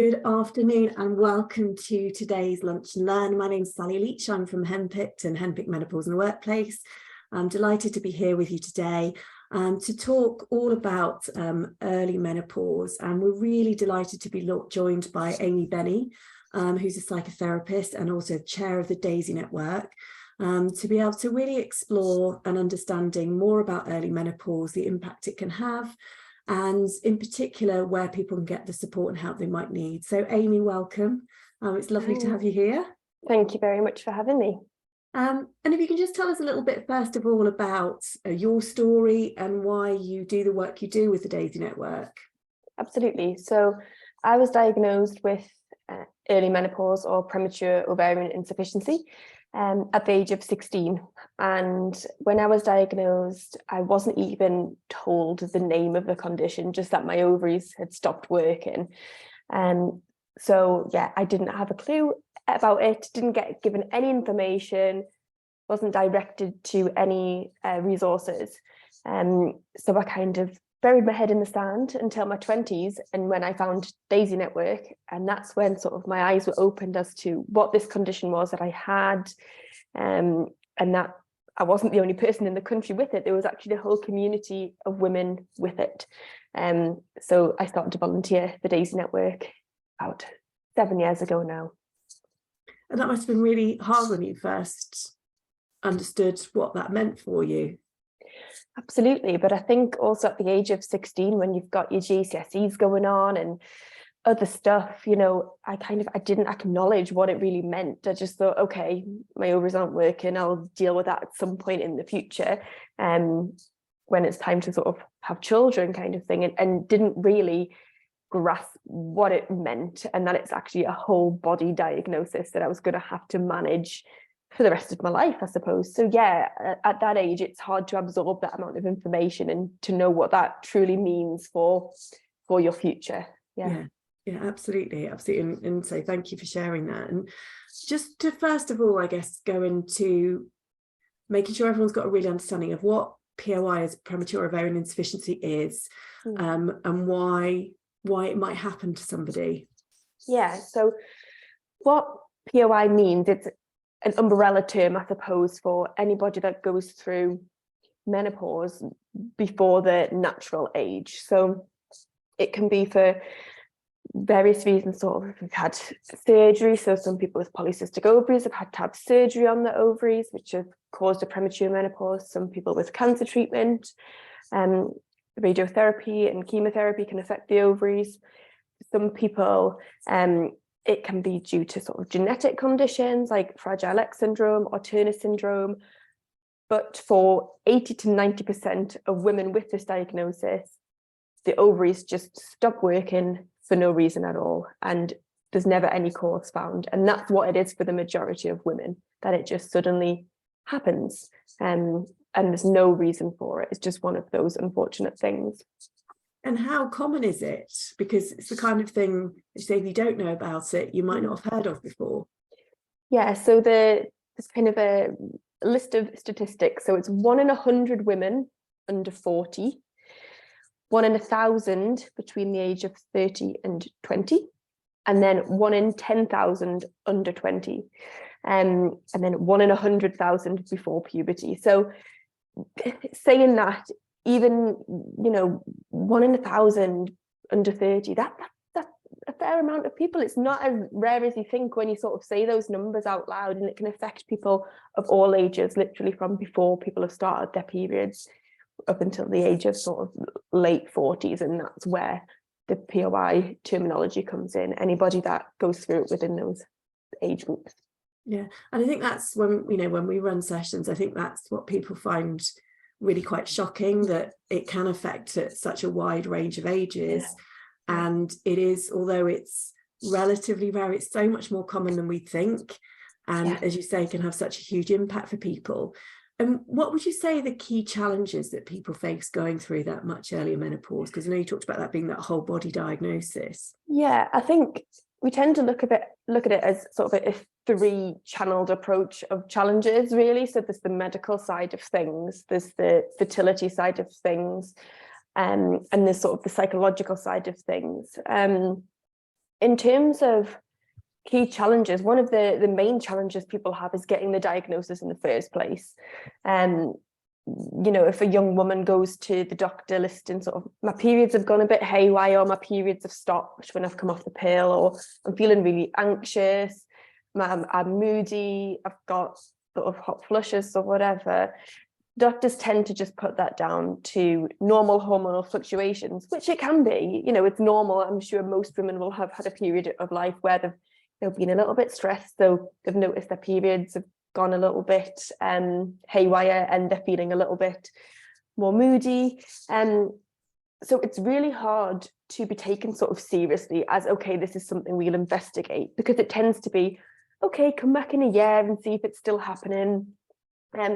Good afternoon and welcome to today's Lunch and Learn. My name's Sally Leech. I'm from Henpicked and Henpicked Menopause in the Workplace. I'm delighted to be here with you today to talk all about early menopause. And we're really delighted to be joined by Amy Bennie, who's a psychotherapist and also chair of the Daisy Network, to be able to really explore an understanding more about early menopause, the impact it can have, and in particular where people can get the support and help they might need. So Amy, welcome. It's lovely to have you here. Thank you very much for having me. And if you can just tell us a little bit first of all about your story and why you do the work you do with the Daisy Network. Absolutely. So I was diagnosed with early menopause or premature ovarian insufficiency at the age of 16. And when I was diagnosed, I wasn't even told the name of the condition, just that my ovaries had stopped working. So yeah, I didn't have a clue about it, didn't get given any information, wasn't directed to any resources. So I kind of buried my head in the sand until my 20s, and when I found Daisy Network, and that's when sort of my eyes were opened as to what this condition was that I had, and that I wasn't the only person in the country with it. There was actually a whole community of women with it. So I started to volunteer for Daisy Network about 7 years ago now. And that must have been really hard when you first understood what that meant for you. Absolutely, but I think also at the age of 16, when you've got your GCSEs going on and other stuff, you know, I didn't acknowledge what it really meant. I just thought, okay, my ovaries aren't working, I'll deal with that at some point in the future, when it's time to sort of have children kind of thing, and didn't really grasp what it meant, and that it's actually a whole body diagnosis that I was going to have to manage for the rest of my life, I suppose. So yeah, at that age, it's hard to absorb that amount of information and to know what that truly means for your future. Yeah, absolutely. And so thank you for sharing that. And just to first of all, I guess, go into making sure everyone's got a real understanding of what POI, as premature ovarian insufficiency, is, and why it might happen to somebody. Yeah, so what POI means, it's an umbrella term, I suppose, for anybody that goes through menopause before the natural age. So it can be for various reasons. Sort of, we've had surgery, so some people with polycystic ovaries have had to have surgery on the ovaries, which have caused a premature menopause. Some people with cancer treatment, radiotherapy and chemotherapy can affect the ovaries. Some people, it can be due to sort of genetic conditions like Fragile X syndrome or Turner syndrome. But for 80 to 90% of women with this diagnosis, the ovaries just stop working for no reason at all. And there's never any cause found. And that's what it is for the majority of women, that it just suddenly happens. And there's no reason for it. It's just one of those unfortunate things. And how common is it? Because it's the kind of thing, if you don't know about it, you might not have heard of before. Yeah, so there's kind of a list of statistics. So it's 1 in 100 women under 40, 1 in 1,000 between the age of 30 and 20, and then 1 in 10,000 under 20, and then 1 in 100,000 before puberty. So saying that, even, you know, 1 in 1,000 under 30, that's a fair amount of people. It's not as rare as you think when you sort of say those numbers out loud, and it can affect people of all ages, literally from before people have started their periods up until the age of sort of late 40s, and that's where the POI terminology comes in. Anybody that goes through it within those age groups. Yeah, and I think that's when, you know, when we run sessions, I think that's what people find really quite shocking, that it can affect at such a wide range of ages. Yeah. And it is, although it's relatively rare, it's so much more common than we think, and as you say, can have such a huge impact for people. And what would you say are the key challenges that people face going through that much earlier menopause? Because I know you talked about that being that whole body diagnosis. Yeah, I think we tend to look at it as sort of a three-channeled approach of challenges, really. So there's the medical side of things, there's the fertility side of things, and there's sort of the psychological side of things. in terms of key challenges, one of the main challenges people have is getting the diagnosis in the first place. You know, if a young woman goes to the doctor listing sort of, my periods have gone a bit haywire, or my periods have stopped when I've come off the pill, or I'm feeling really anxious, I'm moody, I've got sort of hot flushes or whatever, doctors tend to just put that down to normal hormonal fluctuations, which it can be. You know, it's normal. I'm sure most women will have had a period of life where they've been a little bit stressed, so they've noticed their periods have gone a little bit haywire, and they're feeling a little bit more moody. So it's really hard to be taken sort of seriously as, okay, this is something we'll investigate, because it tends to be, okay, come back in a year and see if it's still happening.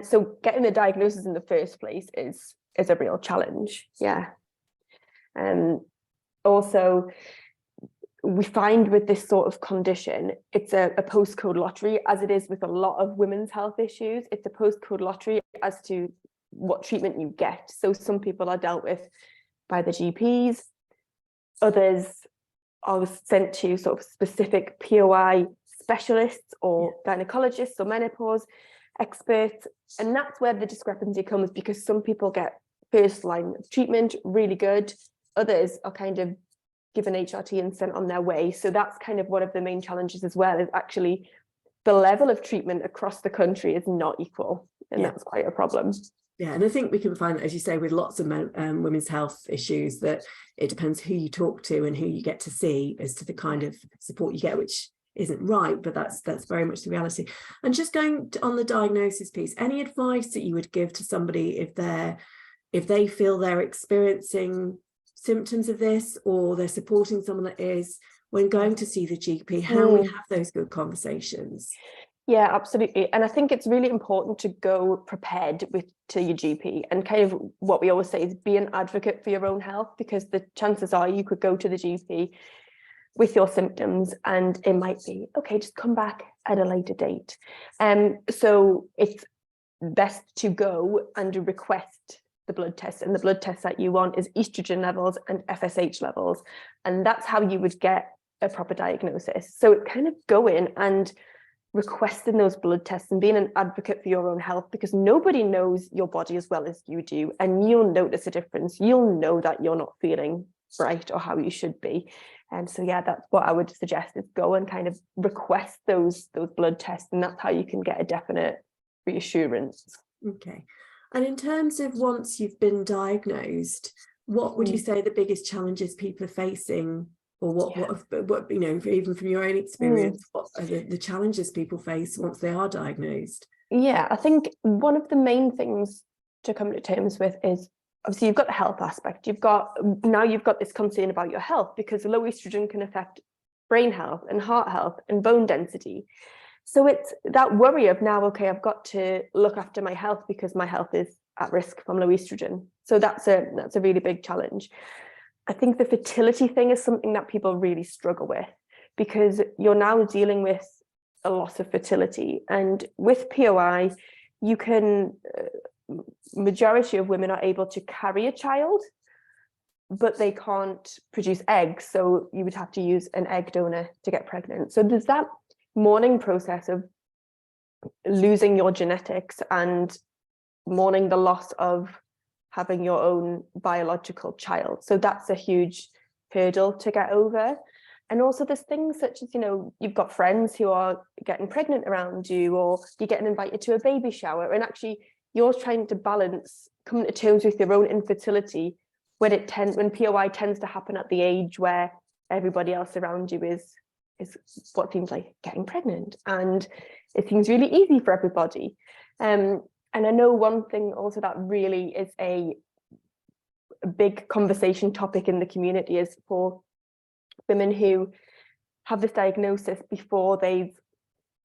So getting the diagnosis in the first place is a real challenge. Yeah. Also, we find with this sort of condition, it's a postcode lottery, as it is with a lot of women's health issues. It's a postcode lottery as to what treatment you get. So some people are dealt with by the GPs, others are sent to sort of specific POI specialists or gynecologists or menopause experts. And that's where the discrepancy comes, because some people get first line treatment really good, others are kind of given HRT and sent on their way. So that's kind of one of the main challenges as well, is actually the level of treatment across the country is not equal, and that's quite a problem. Yeah, and I think we can find, as you say, with lots of women's health issues, that it depends who you talk to and who you get to see as to the kind of support you get, which isn't right, but that's very much the reality. And just going on the diagnosis piece, any advice that you would give to somebody if they feel they're experiencing symptoms of this, or they're supporting someone that is, when going to see the GP, how we have those good conversations? Yeah, absolutely. And I think it's really important to go prepared to your GP, and kind of what we always say is be an advocate for your own health, because the chances are you could go to the GP with your symptoms and it might be, okay, just come back at a later date. So it's best to go and request the blood test, and the blood test that you want is estrogen levels and FSH levels, and that's how you would get a proper diagnosis. So it's kind of going and requesting those blood tests and being an advocate for your own health, because nobody knows your body as well as you do, and you'll notice a difference. You'll know that you're not feeling right or how you should be. And so yeah, that's what I would suggest, is go and kind of request those blood tests, and that's how you can get a definite reassurance. Okay. And in terms of once you've been diagnosed, what would you say the biggest challenges people are facing, or what you know, even from your own experience, what are the challenges people face once they are diagnosed? Yeah, I think one of the main things to come to terms with is, obviously you've got the health aspect. You've got this concern about your health, because low estrogen can affect brain health and heart health and bone density. So it's that worry of now, okay, I've got to look after my health because my health is at risk from low estrogen. So that's a really big challenge. I think the fertility thing is something that people really struggle with, because you're now dealing with a loss of fertility. And with POI, you can, majority of women are able to carry a child, but they can't produce eggs. So you would have to use an egg donor to get pregnant. So there's that mourning process of losing your genetics and mourning the loss of having your own biological child. So that's a huge hurdle to get over. And also there's things such as, you know, you've got friends who are getting pregnant around you, or you're getting invited to a baby shower, and actually you're trying to balance coming to terms with your own infertility when POI tends to happen at the age where everybody else around you is what seems like getting pregnant, and it seems really easy for everybody. And I know one thing also that really is a big conversation topic in the community is for women who have this diagnosis before they've,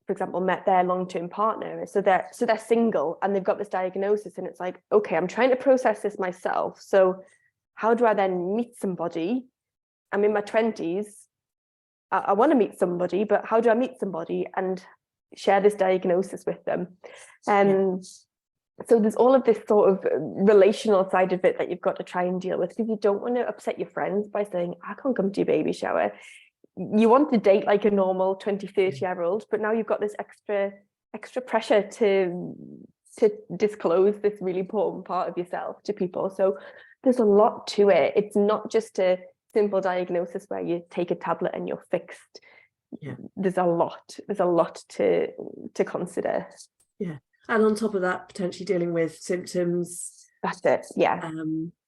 for example, met their long-term partner. So they're single and they've got this diagnosis, and it's like, okay, I'm trying to process this myself. So how do I then meet somebody? I'm in my 20s. I want to meet somebody, but how do I meet somebody and share this diagnosis with them? So there's all of this sort of relational side of it that you've got to try and deal with, because you don't want to upset your friends by saying, I can't come to your baby shower. you want to date like a normal 20, 30-year-old, but now you've got this extra pressure to disclose this really important part of yourself to people. So there's a lot to it. It's not just a simple diagnosis where you take a tablet and you're fixed. Yeah, there's a lot to consider. Yeah, and on top of that, potentially dealing with symptoms. That's it. Yeah.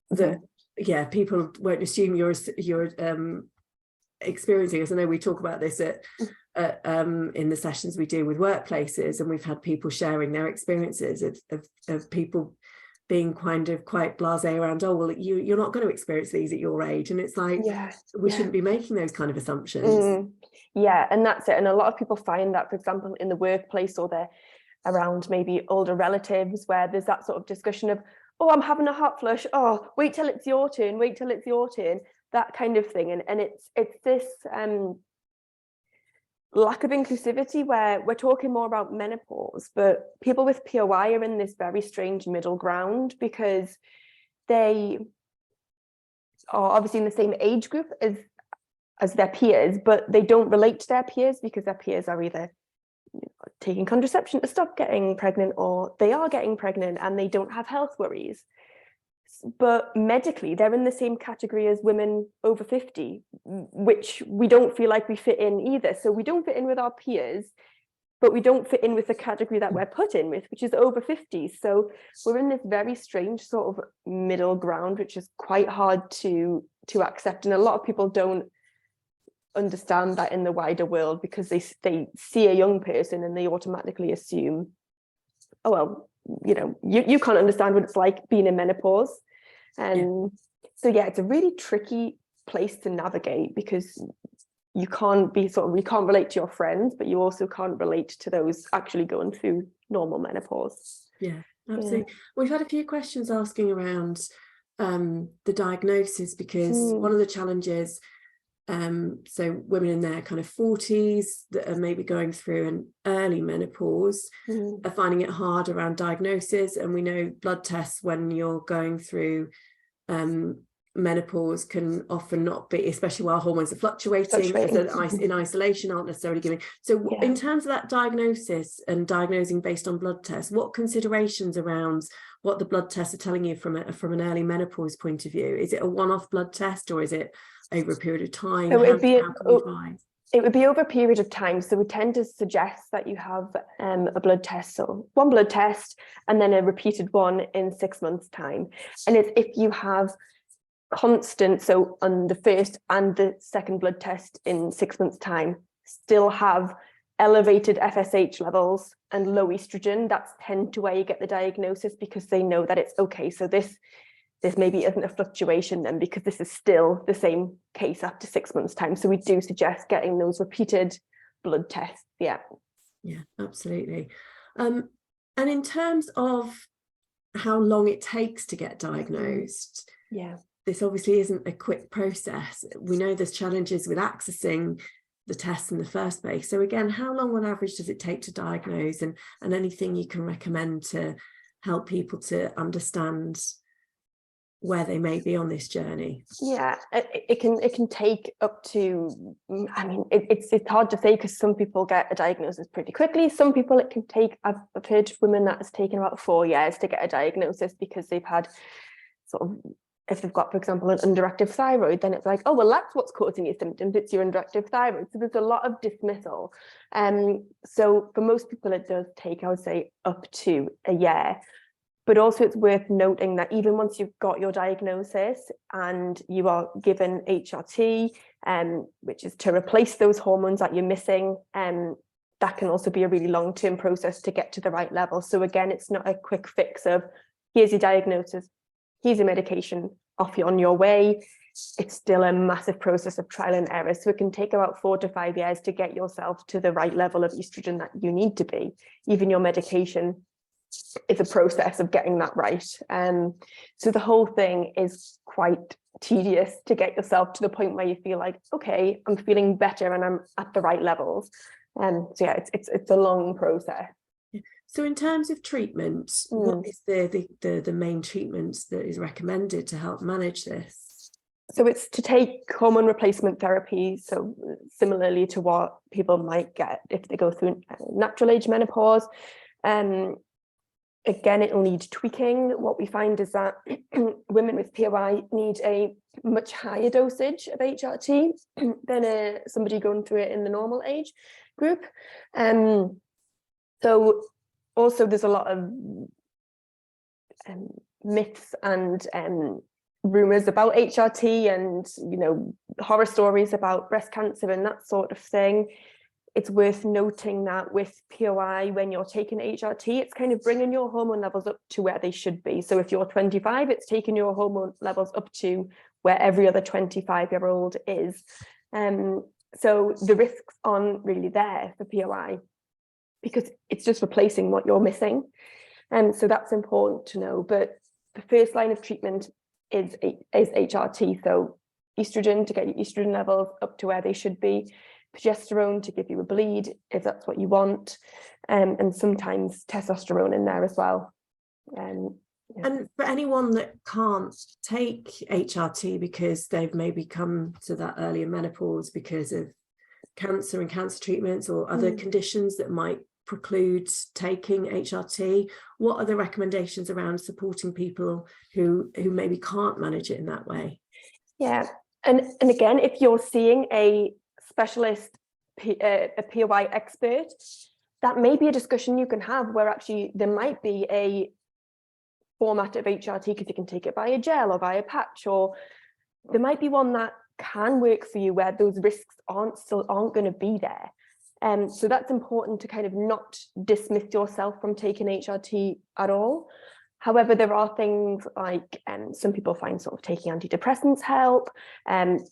That people won't assume you're experiencing. As I know we talk about this at in the sessions we do with workplaces, and we've had people sharing their experiences of people being kind of quite blasé around, oh well, you're not going to experience these at your age, and it's like, we shouldn't be making those kind of assumptions. Yeah, and that's it. And a lot of people find that, for example, in the workplace, or they're around maybe older relatives, where there's that sort of discussion of, oh, I'm having a hot flush, oh, wait till it's your turn, that kind of thing. And it's this lack of inclusivity where we're talking more about menopause, but people with POI are in this very strange middle ground, because they are obviously in the same age group as their peers, but they don't relate to their peers because their peers are either taking contraception to stop getting pregnant, or they are getting pregnant and they don't have health worries. But medically, they're in the same category as women over 50, which we don't feel like we fit in either. So we don't fit in with our peers, but we don't fit in with the category that we're put in with, which is over 50. So we're in this very strange sort of middle ground, which is quite hard to accept. And a lot of people don't understand that in the wider world, because they see a young person and they automatically assume, oh well, you can't understand what it's like being in menopause. And so it's a really tricky place to navigate, because you can't relate to your friends, but you also can't relate to those actually going through normal menopause. Yeah, absolutely. We've had a few questions asking around the diagnosis, because one of the challenges, so women in their kind of 40s that are maybe going through an early menopause are finding it hard around diagnosis. And we know blood tests when you're going through menopause can often not be, especially while hormones are fluctuating. In isolation, aren't necessarily giving. So in terms of that diagnosis and diagnosing based on blood tests, what considerations around what the blood tests are telling you from an early menopause point of view? Is it a one-off blood test, or is it over a period of time? So it would be over a period of time. So we tend to suggest that you have a blood test, so one blood test and then a repeated one in 6 months' time. And it's if you have constant, so on the first and the second blood test in 6 months' time, still have elevated FSH levels and low estrogen, that's tend to where you get the diagnosis, because they know that it's okay. So this maybe isn't a fluctuation then, because this is still the same case after 6 months' time. So we do suggest getting those repeated blood tests. Yeah, absolutely. And in terms of how long it takes to get diagnosed, this obviously isn't a quick process. We know there's challenges with accessing the tests in the first place. So again, how long on average does it take to diagnose, and anything you can recommend to help people to understand where they may be on this journey? It can take up to, I mean, it's hard to say, because some people get a diagnosis pretty quickly. Some people it can take, I've heard women that it's taken about 4 years to get a diagnosis, because they've had sort of, if they've got, for example, an underactive thyroid, then it's like, oh well, that's what's causing your symptoms, it's your underactive thyroid. So there's a lot of dismissal. So for most people it does take, I would say, up to a year. But also it's worth noting that even once you've got your diagnosis and you are given HRT, which is to replace those hormones that you're missing, that can also be a really long-term process to get to the right level. So again, it's not a quick fix of, here's your diagnosis, here's your medication, off you're on your way. It's still a massive process of trial and error. So it can take about 4 to 5 years to get yourself to the right level of estrogen that you need to be. Even your medication is a process of getting that right. So the whole thing is quite tedious to get yourself to the point where you feel like, okay, I'm feeling better and I'm at the right levels. So it's a long process. So in terms of treatment, what is the main treatment that is recommended to help manage this? So it's to take hormone replacement therapy, so similarly to what people might get if they go through natural age menopause. Again, it'll need tweaking. What we find is that women with POI need a much higher dosage of HRT than somebody going through it in the normal age group. So also there's a lot of myths and rumors about HRT and, you know, horror stories about breast cancer and that sort of thing. It's worth noting that with POI, when you're taking HRT, it's kind of bringing your hormone levels up to where they should be. So if you're 25, it's taking your hormone levels up to where every other 25-year-old is. So the risks aren't really there for POI because it's just replacing what you're missing. So that's important to know. But the first line of treatment is HRT. So estrogen to get your estrogen levels up to where they should be. Progesterone to give you a bleed if that's what you want, and sometimes testosterone in there as well. Yeah. And for anyone that can't take HRT because they've maybe come to that earlier menopause because of cancer and cancer treatments or other conditions that might preclude taking HRT, what are the recommendations around supporting people who maybe can't manage it in that way? Yeah, and again, if you're seeing a specialist, a POI expert, that may be a discussion you can have where actually there might be a format of HRT because you can take it via gel or via patch, or there might be one that can work for you where those risks aren't going to be there. So that's important to kind of not dismiss yourself from taking HRT at all. However, there are things like some people find sort of taking antidepressants help,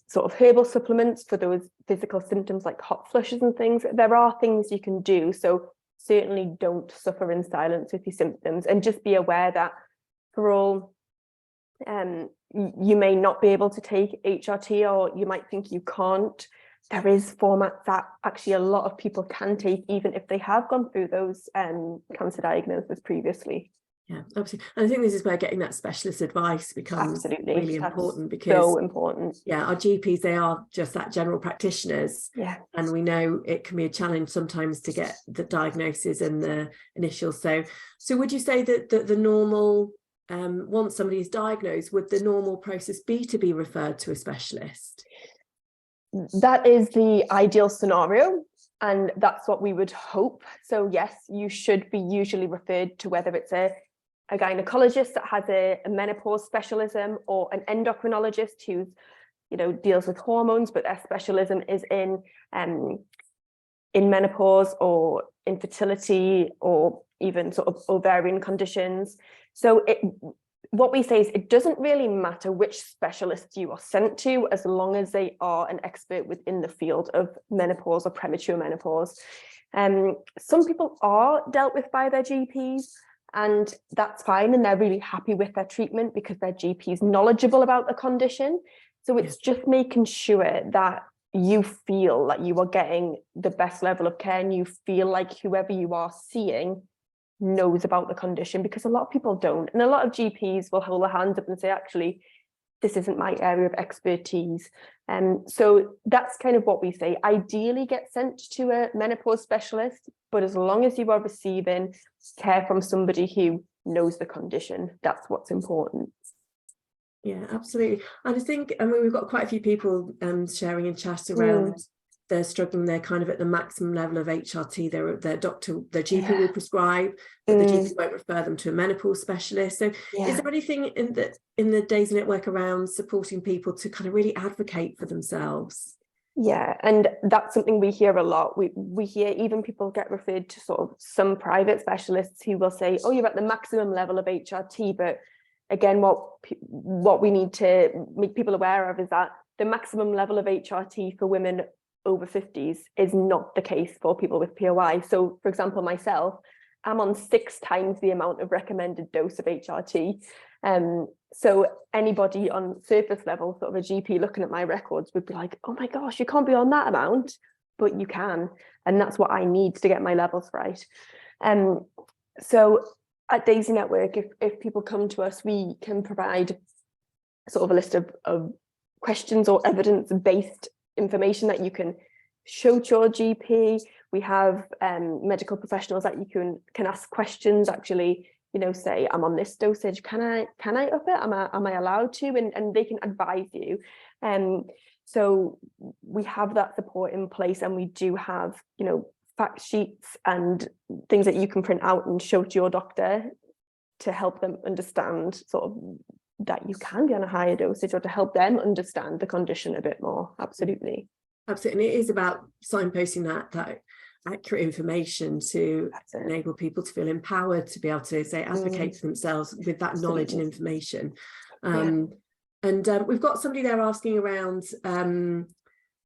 sort of herbal supplements for those physical symptoms like hot flushes and things. There are things you can do. So certainly don't suffer in silence with your symptoms, and just be aware that for all, you may not be able to take HRT, or you might think you can't. There is formats that actually a lot of people can take, even if they have gone through those cancer diagnoses previously. Yeah, absolutely. And I think this is where getting that specialist advice becomes really important, because so important. Yeah, our GPs, they are just that general practitioners. Yeah. And we know it can be a challenge sometimes to get the diagnosis and the initial. So would you say that the normal, once somebody is diagnosed, would the normal process be to be referred to a specialist? That is the ideal scenario, and that's what we would hope. So yes, you should be usually referred to, whether it's a gynecologist that has a menopause specialism, or an endocrinologist who's, you know, deals with hormones, but their specialism is in menopause or infertility or even sort of ovarian conditions. So what we say is it doesn't really matter which specialist you are sent to, as long as they are an expert within the field of menopause or premature menopause. Some people are dealt with by their GPs, and that's fine, and they're really happy with their treatment because their GP is knowledgeable about the condition. So it's just making sure that you feel like you are getting the best level of care, and you feel like whoever you are seeing knows about the condition, because a lot of people don't. And a lot of GPs will hold their hands up and say, actually, this isn't my area of expertise. So that's kind of what we say. Ideally get sent to a menopause specialist, but as long as you are receiving care from somebody who knows the condition, that's what's important. Yeah, absolutely. And I think, I mean, we've got quite a few people sharing in chat around they're struggling, they're kind of at the maximum level of HRT, their doctor, their GP will prescribe, but the GP won't refer them to a menopause specialist. So is there anything in the Daisy Network around supporting people to kind of really advocate for themselves? Yeah, and that's something we hear a lot. We hear even people get referred to sort of some private specialists who will say, oh, you're at the maximum level of HRT. But again, what we need to make people aware of is that the maximum level of HRT for women over 50s is not the case for people with POI. So for example, myself, I'm on 6 times the amount of recommended dose of HRT. So anybody on surface level, sort of a GP looking at my records, would be like, oh my gosh, you can't be on that amount, but you can. And that's what I need to get my levels right. So at Daisy Network, if people come to us, we can provide sort of a list of questions or evidence-based information that you can show to your GP. We have medical professionals that you can ask questions, actually, you know, say, I'm on this dosage, can I up it? Am I allowed to? And they can advise you. So we have that support in place, and we do have, you know, fact sheets and things that you can print out and show to your doctor to help them understand sort of that you can be on a higher dosage, or to help them understand the condition a bit more. Absolutely. Absolutely. And it is about signposting that accurate information to enable people to feel empowered to be able to say advocate for themselves with that knowledge and information. And we've got somebody there asking around,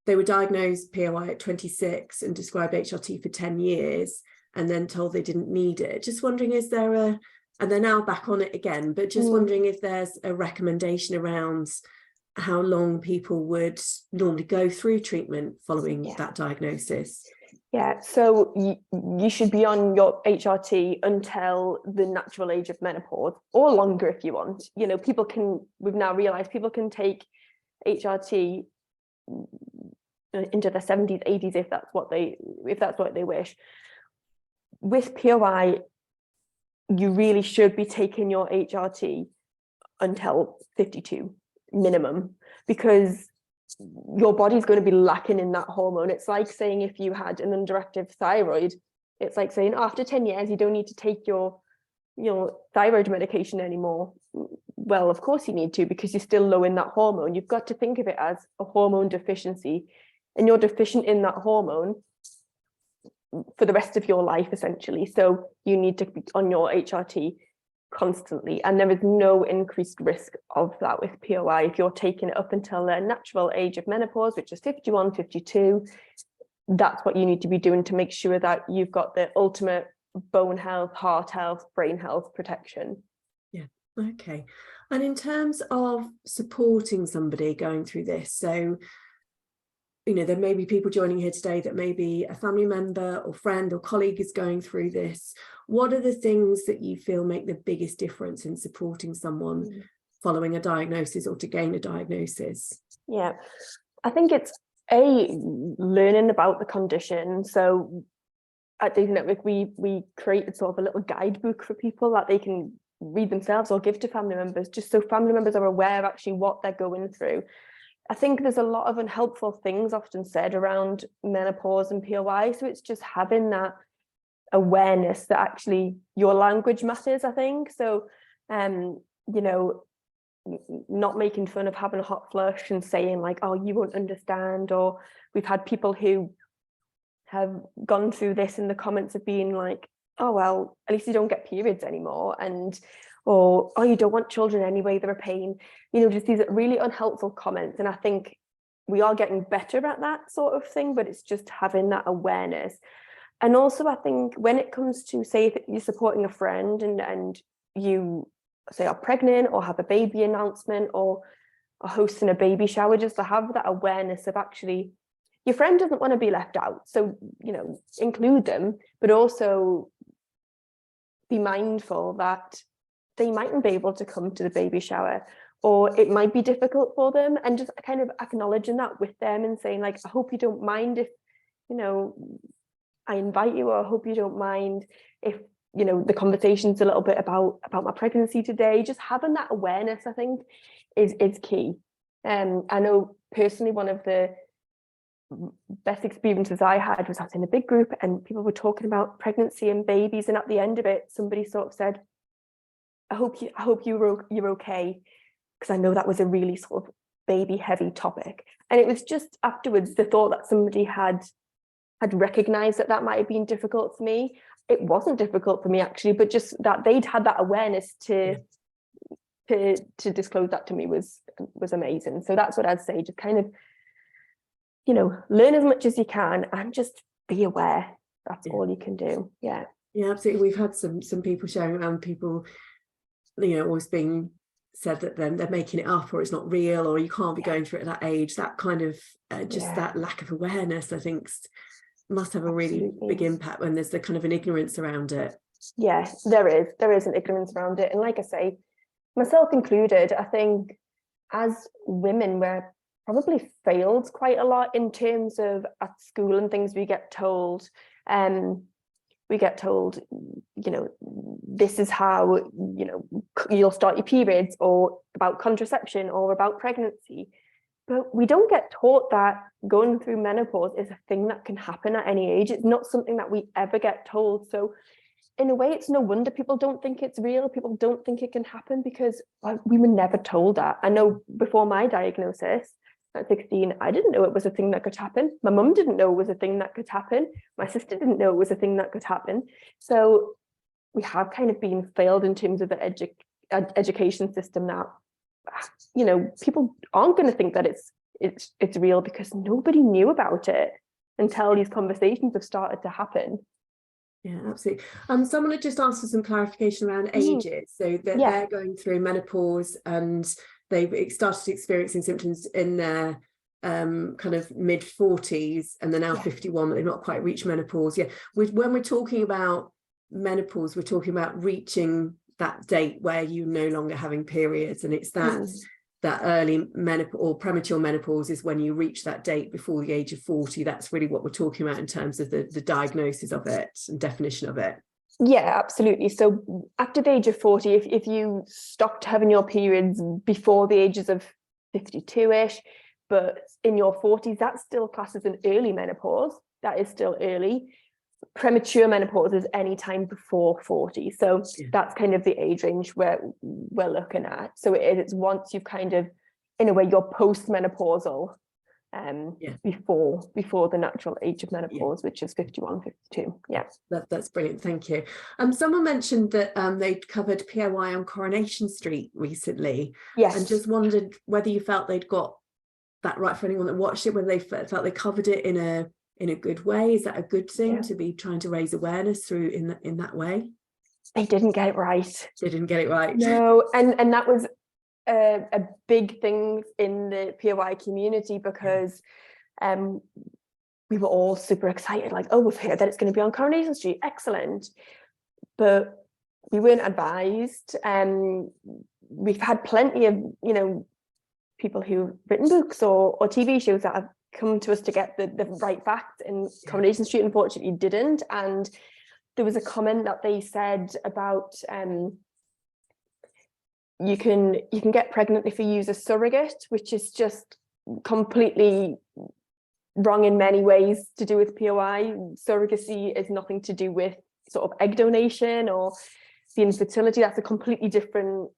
they were diagnosed POI at 26 and described HRT for 10 years and then told they didn't need it. Just wondering, is there and they're now back on it again, but just wondering if there's a recommendation around how long people would normally go through treatment following that diagnosis. Yeah, so you should be on your HRT until the natural age of menopause, or longer if you want. You know, we've now realized people can take HRT into their 70s, 80s if that's what they wish. With POI, you really should be taking your HRT until 52 minimum, because your body's going to be lacking in that hormone. It's like saying if you had an underactive thyroid, it's like saying after 10 years you don't need to take your thyroid medication anymore. Well, of course you need to, because you're still low in that hormone. You've got to think of it as a hormone deficiency, and you're deficient in that hormone for the rest of your life, essentially. So you need to be on your HRT constantly, and there is no increased risk of that with POI if you're taking it up until the natural age of menopause, which is 51, 52. That's what you need to be doing to make sure that you've got the ultimate bone health, heart health, brain health protection. Yeah, okay. And in terms of supporting somebody going through this, so you know, there may be people joining here today that maybe a family member or friend or colleague is going through this. What are the things that you feel make the biggest difference in supporting someone following a diagnosis or to gain a diagnosis? Yeah, I think it's learning about the condition. So at Daisy Network, we created sort of a little guidebook for people that they can read themselves or give to family members, just so family members are aware of actually what they're going through. I think there's a lot of unhelpful things often said around menopause and POI. So it's just having that awareness that actually your language matters, I think. So, you know, not making fun of having a hot flush and saying like, oh, you won't understand. Or we've had people who have gone through this in the comments of being like, oh, well, at least you don't get periods anymore. Or, oh, you don't want children anyway, they're a pain. You know, just these really unhelpful comments. And I think we are getting better at that sort of thing, but it's just having that awareness. And also, I think when it comes to, say, if you're supporting a friend and you, say, are pregnant or have a baby announcement or are hosting a baby shower, just to have that awareness of actually your friend doesn't want to be left out. So, you know, include them, but also be mindful that they mightn't be able to come to the baby shower, or it might be difficult for them, and just kind of acknowledging that with them and saying like, I hope you don't mind if, you know, I invite you, or I hope you don't mind if, you know, the conversation's a little bit about my pregnancy today. Just having that awareness, I think, is key. I know personally one of the best experiences I had was I was in a big group and people were talking about pregnancy and babies, and at the end of it, somebody sort of said, I hope you're okay, because I know that was a really sort of baby heavy topic. And it was just afterwards the thought that somebody had recognized that might have been difficult for me. It wasn't difficult for me actually, but just that they'd had that awareness to disclose that to me was amazing. So that's what I'd say, just kind of, you know, learn as much as you can and just be aware. That's all you can do. Yeah, absolutely. We've had some people sharing around, people, you know, always being said that then they're making it up, or it's not real, or you can't be going through it at that age. That kind of that lack of awareness, I think, must have a really big impact when there's the kind of an ignorance around it. Yeah, there is an ignorance around it. And like I say, myself included, I think as women, we're probably failed quite a lot in terms of at school and things. We get told, this is how, you'll start your periods, or about contraception, or about pregnancy. But we don't get taught that going through menopause is a thing that can happen at any age. It's not something that we ever get told. So in a way, it's no wonder people don't think it's real. People don't think it can happen, because we were never told that. I know before my diagnosis at 16, I didn't know it was a thing that could happen. My mum didn't know it was a thing that could happen. My sister didn't know it was a thing that could happen. So we have kind of been failed in terms of the education system that, people aren't going to think that it's real, because nobody knew about it until these conversations have started to happen. Yeah, absolutely. Someone had just asked for some clarification around ages. So that they're going through menopause and they've started experiencing symptoms in their kind of mid-40s, and they're now 51, but they've not quite reached menopause. When we're talking about menopause, we're talking about reaching that date where you're no longer having periods, and it's that early menopause or premature menopause is when you reach that date before the age of 40. That's really what we're talking about in terms of the diagnosis of it and definition of it. Yeah, absolutely. So after the age of 40, if you stopped having your periods before the ages of 52-ish, but in your 40s, that's still classed as an early menopause. That is still early. Premature menopause is any time before 40. So that's kind of the age range where we're looking at. So it's once you've kind of, in a way, you're post-menopausal before the natural age of menopause, which is 51, 52. That's brilliant, thank you. Someone mentioned that they'd covered POI on Coronation Street recently, and just wondered whether you felt they'd got that right, for anyone that watched it, whether they felt they covered it in a good way. Is that a good thing to be trying to raise awareness through in that way? They didn't get it right. They didn't get it right. No, and that was a big thing in the POI community, because we were all super excited, like, oh, we've heard that it's going to be on Coronation Street, excellent. But we weren't advised. We've had plenty of, people who've written books or TV shows that have come to us to get the right facts, and Coronation Street unfortunately didn't. And there was a comment that they said about you can get pregnant if you use a surrogate, which is just completely wrong in many ways to do with POI. Surrogacy is nothing to do with sort of egg donation or the infertility. That's a completely different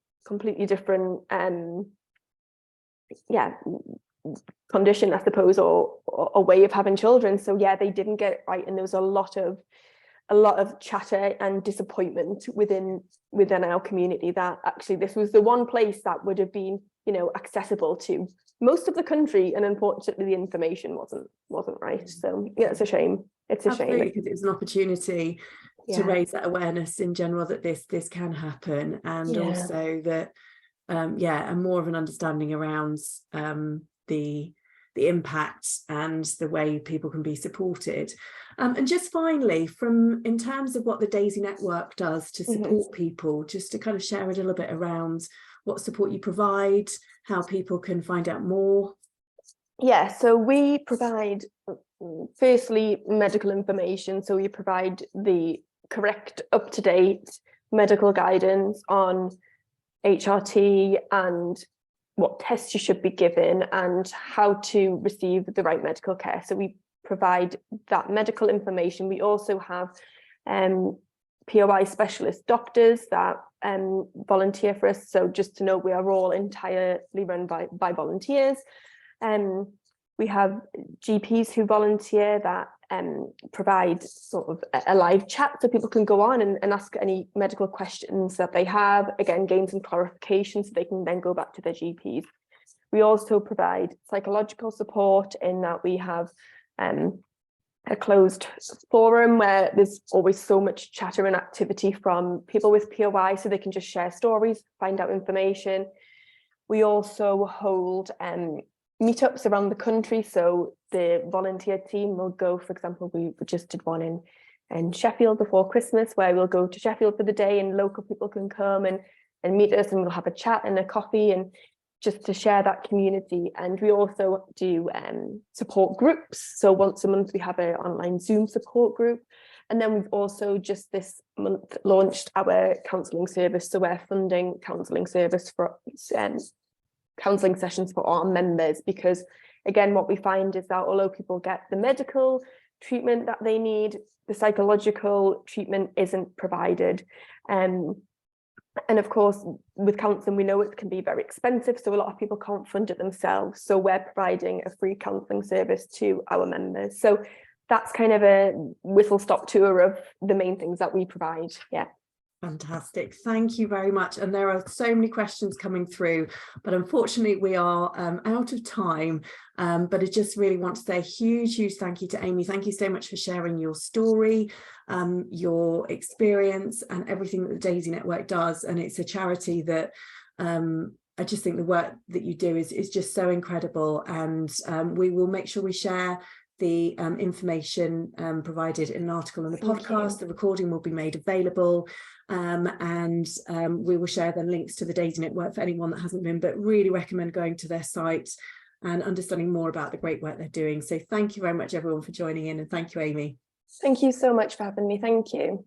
condition, I suppose, or a way of having children. So they didn't get it right, and there was a lot of chatter and disappointment within our community that actually this was the one place that would have been accessible to most of the country, and unfortunately the information wasn't right. So it's a shame. It's a shame, because it was an opportunity to raise that awareness in general that this can happen, and also that and more of an understanding around the impact and the way people can be supported. And just finally, in terms of what the Daisy Network does to support people, just to kind of share a little bit around what support you provide, how people can find out more. So we provide, firstly, medical information. So we provide the correct, up-to-date medical guidance on HRT and what tests you should be given and how to receive the right medical care. So we provide that medical information. We also have POI specialist doctors that volunteer for us. So just to know, we are all entirely run by volunteers. We have GPs who volunteer that provide sort of a live chat, so people can go on and ask any medical questions that they have, again, gain some clarification so they can then go back to their GPs. We also provide psychological support in that we have a closed forum where there's always so much chatter and activity from people with POI, so they can just share stories, find out information. We also hold meetups around the country, so the volunteer team will go, for example, we just did one in Sheffield before Christmas, where we'll go to Sheffield for the day and local people can come and meet us, and we'll have a chat and a coffee, and just to share that community. And we also do support groups. So once a month we have an online Zoom support group. And then we've also just this month launched our counselling service. So we're funding counselling service for counselling sessions for our members, because again, what we find is that although people get the medical treatment that they need, the psychological treatment isn't provided. And of course, with counselling, we know it can be very expensive, so a lot of people can't fund it themselves. So we're providing a free counselling service to our members. So that's kind of a whistle-stop tour of the main things that we provide. Yeah. Fantastic. Thank you very much. And there are so many questions coming through, but unfortunately we are out of time. But I just really want to say a huge thank you to Amy. Thank you so much for sharing your story, your experience and everything that the Daisy Network does. And it's a charity that I just think the work that you do is just so incredible. And we will make sure we share the information provided in an article on the podcast. The recording will be made available, and we will share then links to the Daisy Network for anyone that hasn't been, but really recommend going to their site and understanding more about the great work they're doing. So thank you very much everyone for joining in, and thank you, Amy. Thank you so much for having me. Thank you.